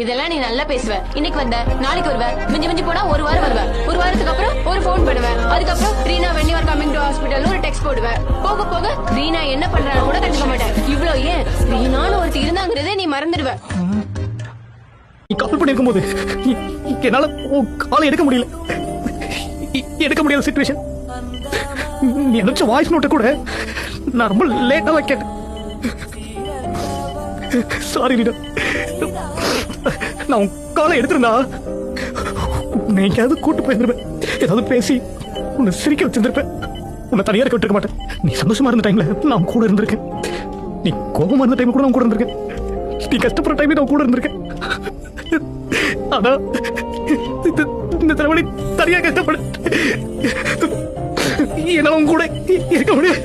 இதெல்லாம் நீ நல்லா பேசுவ. இன்னைக்கு வந்த, நாளைக்கு வருவ, மிஞ்சி மிஞ்சி போனா ஒரு வாரம் வருவ. ஒரு வாரத்துக்கு அப்புறம் ஒரு போன் பண்ணுவேன். அதுக்கப்புறம் Reena when you are coming to hospital ஒரு டெக்ஸ்ட் போடுவேன். போக போக ரீனா என்ன பண்றான்னு கூட கண்டுக்க மாட்டேன். இவ்ளோ ஏன் ரீனான்னு ஒருத்தி இருந்தாங்கிறதே நீ மறந்துடுவ. நீ கால் பண்ணிருக்கும் போது என்னால காலை எடுக்க முடியல. எடுக்க முடியாத சிச்சுவேஷன். நீ நினைச்ச வாய்ஸ் நோட்டை கூட நான் ரொம்ப லேட்டா கேட்டேன். சாரி ரீனா. நான் உன் காலை எடுத்திருந்தா உன்னை எங்கேயாவது கூட்டு போயிருந்திருப்பேன். ஏதாவது பேசி உன்னை சிரிக்க வச்சிருந்திருப்பேன். உன்னை தனியா இருக்க விட்டுருக்க மாட்டேன். நீ சந்தோஷமா இருந்த டைம்ல நான் கூட இருந்திருக்கேன். நீ கோபமா இருந்த டைம் கூட நான் கூட இருந்திருக்கேன். நீ கஷ்டப்படுற டைம் நான் கூட இருந்திருக்கேன். ஆனா இந்த தடவை தனியா கஷ்டப்பட என்னால உன் கூட இருக்க முடியாது.